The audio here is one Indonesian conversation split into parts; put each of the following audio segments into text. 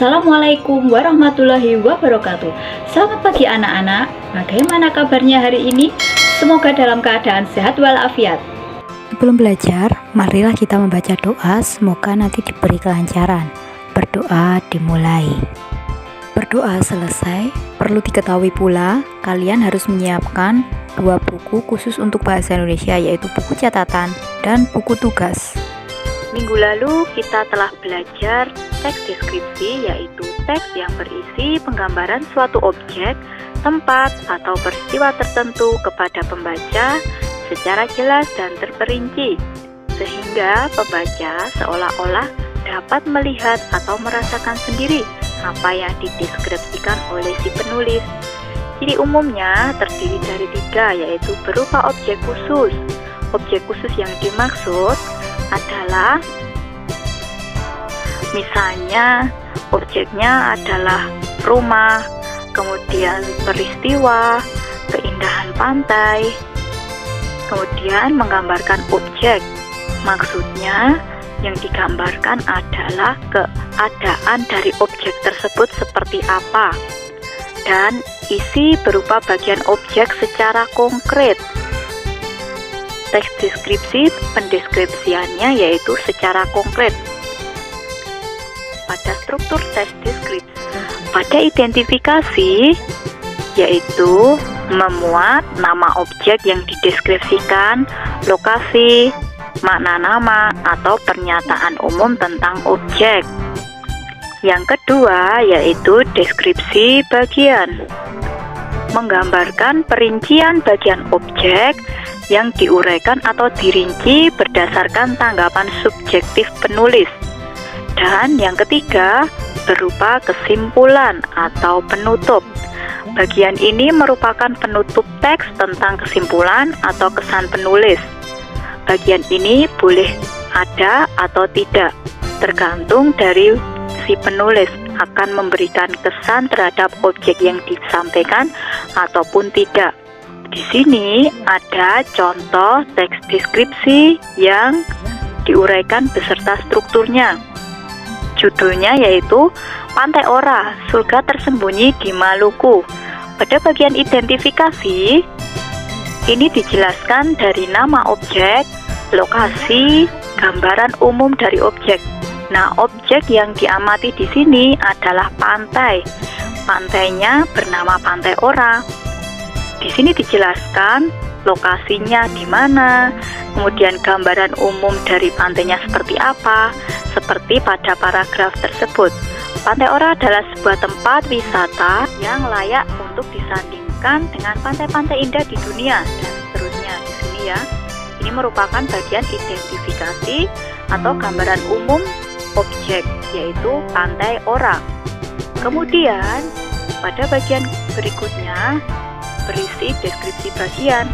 Assalamualaikum warahmatullahi wabarakatuh. Selamat pagi anak-anak. Bagaimana kabarnya hari ini? Semoga dalam keadaan sehat walafiat. Sebelum belajar, marilah kita membaca doa, semoga nanti diberi kelancaran. Berdoa dimulai. Berdoa selesai, perlu diketahui pula, kalian harus menyiapkan 2 buku khusus untuk bahasa Indonesia, yaitu buku catatan dan buku tugas. Minggu lalu kita telah belajar teks deskripsi, yaitu teks yang berisi penggambaran suatu objek, tempat, atau peristiwa tertentu kepada pembaca secara jelas dan terperinci, sehingga pembaca seolah-olah dapat melihat atau merasakan sendiri apa yang dideskripsikan oleh si penulis. Ciri umumnya terdiri dari 3, yaitu berupa objek khusus. Objek khusus yang dimaksud adalah misalnya objeknya adalah rumah, kemudian peristiwa, keindahan pantai, kemudian menggambarkan objek. Maksudnya yang digambarkan adalah keadaan dari objek tersebut seperti apa, dan isi berupa bagian objek secara konkret. Teks deskripsi pendeskripsiannya yaitu secara konkret. Pada struktur teks deskripsi, pada identifikasi yaitu memuat nama objek yang dideskripsikan, lokasi, makna nama, atau pernyataan umum tentang objek. Yang kedua yaitu deskripsi bagian, menggambarkan perincian bagian objek yang diuraikan atau dirinci berdasarkan tanggapan subjektif penulis. Dan yang ketiga berupa kesimpulan atau penutup. Bagian ini merupakan penutup teks tentang kesimpulan atau kesan penulis. Bagian ini boleh ada atau tidak, tergantung dari si penulis akan memberikan kesan terhadap objek yang disampaikan ataupun tidak. Di sini ada contoh teks deskripsi yang diuraikan beserta strukturnya. Judulnya yaitu Pantai Ora, Surga Tersembunyi di Maluku. Pada bagian identifikasi, ini dijelaskan dari nama objek, lokasi, gambaran umum dari objek. Nah, objek yang diamati di sini adalah pantai. Pantainya bernama Pantai Ora. Di sini dijelaskan lokasinya di mana, kemudian gambaran umum dari pantainya seperti apa, seperti pada paragraf tersebut. Pantai Ora adalah sebuah tempat wisata yang layak untuk disandingkan dengan pantai-pantai indah di dunia, dan seterusnya di sini ya. Ini merupakan bagian identifikasi atau gambaran umum objek, yaitu Pantai Ora. Kemudian pada bagian berikutnya berisi deskripsi bagian.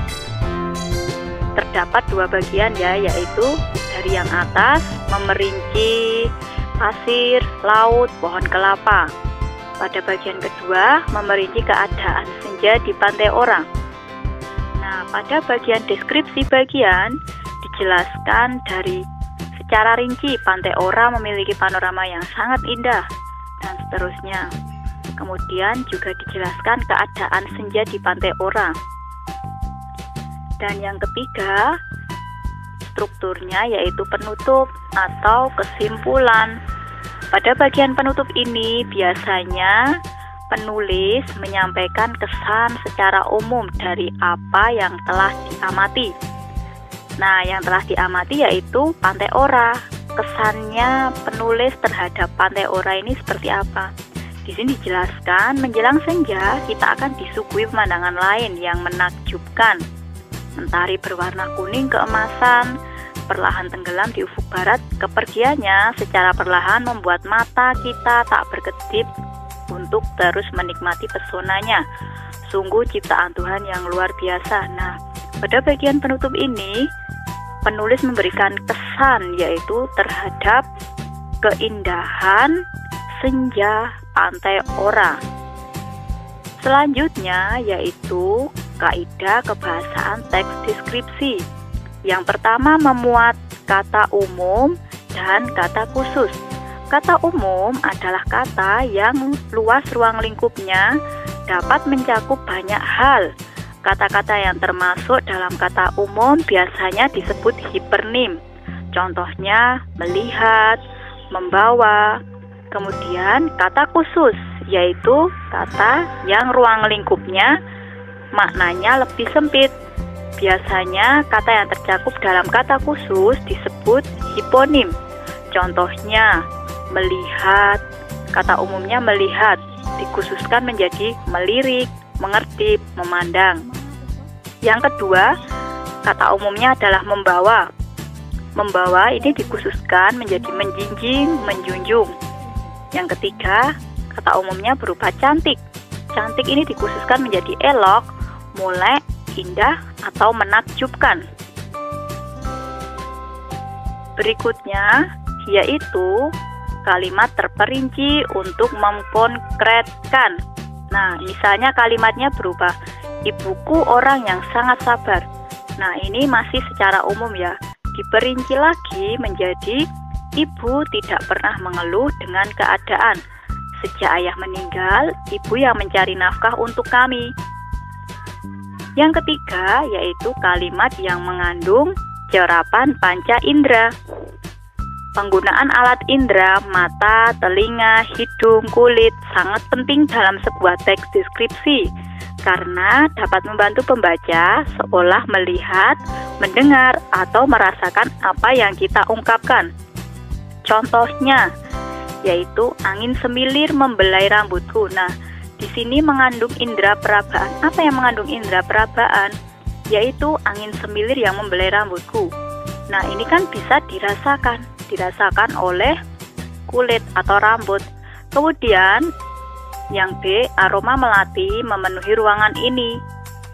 Terdapat 2 bagian ya, yaitu dari yang atas memerinci pasir, laut, pohon kelapa. Pada bagian kedua memerinci keadaan senja di Pantai Ora. Nah, pada bagian deskripsi bagian dijelaskan dari secara rinci Pantai Ora memiliki panorama yang sangat indah, dan seterusnya. Kemudian juga dijelaskan keadaan senja di Pantai Ora. Dan yang ketiga, strukturnya yaitu penutup atau kesimpulan. Pada bagian penutup ini biasanya penulis menyampaikan kesan secara umum dari apa yang telah diamati. Nah, yang telah diamati yaitu Pantai Ora. Kesannya penulis terhadap Pantai Ora ini seperti apa? Di sini dijelaskan, menjelang senja kita akan disuguhi pemandangan lain yang menakjubkan. Mentari berwarna kuning keemasan, perlahan tenggelam di ufuk barat. Kepergiannya secara perlahan membuat mata kita tak berkedip untuk terus menikmati pesonanya. Sungguh ciptaan Tuhan yang luar biasa. Nah, pada bagian penutup ini, penulis memberikan kesan yaitu terhadap keindahan senja Pantai Ora. Selanjutnya yaitu kaidah kebahasaan teks deskripsi. Yang pertama memuat kata umum dan kata khusus. Kata umum adalah kata yang luas ruang lingkupnya dapat mencakup banyak hal. Kata-kata yang termasuk dalam kata umum biasanya disebut hipernim. Contohnya melihat, membawa. Kemudian kata khusus, yaitu kata yang ruang lingkupnya maknanya lebih sempit. Biasanya kata yang tercakup dalam kata khusus disebut hiponim. Contohnya melihat, kata umumnya melihat, dikhususkan menjadi melirik, mengerti, memandang. Yang kedua, kata umumnya adalah membawa. Membawa ini dikhususkan menjadi menjinjing, menjunjung. Yang ketiga, kata umumnya berupa cantik. Cantik ini dikhususkan menjadi elok, molek, indah, atau menakjubkan. Berikutnya yaitu kalimat terperinci untuk mengkonkretkan. Nah, misalnya kalimatnya berupa ibuku orang yang sangat sabar. Nah, ini masih secara umum ya. Diperinci lagi menjadi ibu tidak pernah mengeluh dengan keadaan. Sejak ayah meninggal, ibu yang mencari nafkah untuk kami. Yang ketiga yaitu kalimat yang mengandung serapan panca indera. Penggunaan alat indera, mata, telinga, hidung, kulit sangat penting dalam sebuah teks deskripsi karena dapat membantu pembaca seolah melihat, mendengar, atau merasakan apa yang kita ungkapkan. Contohnya yaitu angin semilir membelai rambutku. Nah, di sini mengandung indera perabaan. Apa yang mengandung indera perabaan? Yaitu angin semilir yang membelai rambutku. Nah, ini kan bisa dirasakan oleh kulit atau rambut. Kemudian yang B, aroma melati memenuhi ruangan ini.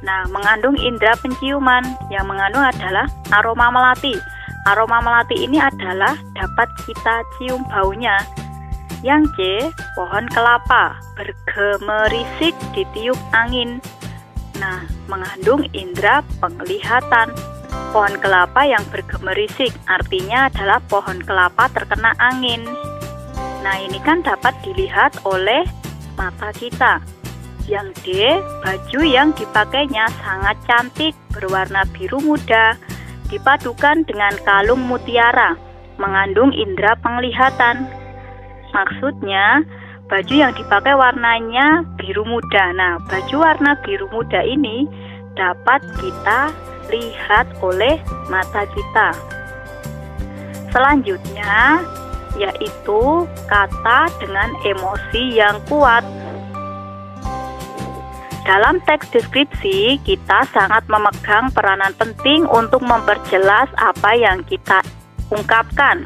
Nah, mengandung indera penciuman. Yang mengandung adalah aroma melati. Aroma melati ini adalah dapat kita cium baunya. Yang C, pohon kelapa bergemerisik ditiup angin. Nah, mengandung indera penglihatan. Pohon kelapa yang bergemerisik artinya adalah pohon kelapa terkena angin. Nah, ini kan dapat dilihat oleh mata kita. Yang D, baju yang dipakainya sangat cantik, berwarna biru muda, dipadukan dengan kalung mutiara, mengandung indera penglihatan. Maksudnya, baju yang dipakai warnanya biru muda. Nah, baju warna biru muda ini dapat kita lihat oleh mata kita. Selanjutnya yaitu kata dengan emosi yang kuat. Dalam teks deskripsi, kita sangat memegang peranan penting untuk memperjelas apa yang kita ungkapkan.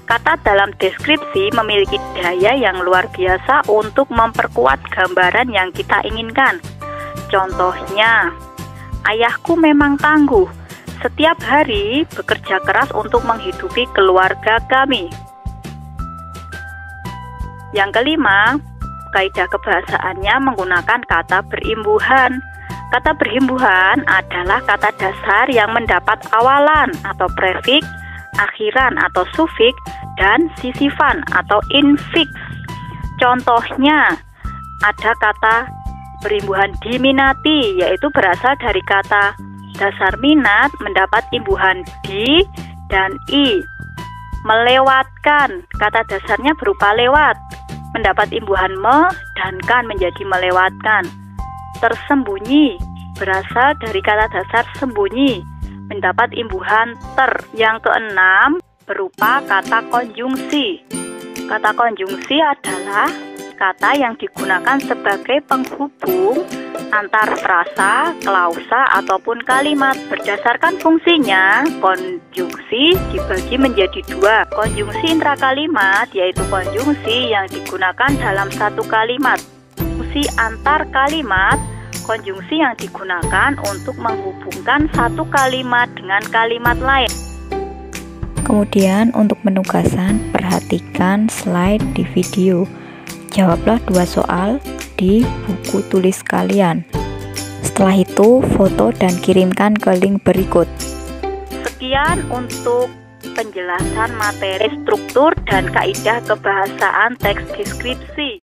Kata dalam deskripsi memiliki daya yang luar biasa untuk memperkuat gambaran yang kita inginkan. Contohnya, ayahku memang tangguh, setiap hari bekerja keras untuk menghidupi keluarga kami. Yang kelima, kaidah kebahasaannya menggunakan kata berimbuhan. Kata berimbuhan adalah kata dasar yang mendapat awalan atau prefiks, akhiran atau sufiks, dan sisifan atau infiks. Contohnya, ada kata berimbuhan diminati, yaitu berasal dari kata dasar minat mendapat imbuhan di dan i. Melewatkan, kata dasarnya berupa lewat, mendapat imbuhan me dan kan menjadi melewatkan. Tersembunyi, berasal dari kata dasar sembunyi, mendapat imbuhan ter. Yang keenam, berupa kata konjungsi. Kata konjungsi adalah kata yang digunakan sebagai penghubung antar frasa, klausa, ataupun kalimat. Berdasarkan fungsinya, konjungsi dibagi menjadi dua. Konjungsi intrakalimat, yaitu konjungsi yang digunakan dalam satu kalimat. Fungsi antar kalimat, konjungsi yang digunakan untuk menghubungkan satu kalimat dengan kalimat lain. Kemudian untuk penugasan, perhatikan slide di video. Jawablah 2 soal di buku tulis kalian. Setelah itu, foto dan kirimkan ke link berikut. Sekian untuk penjelasan materi struktur dan kaidah kebahasaan teks deskripsi.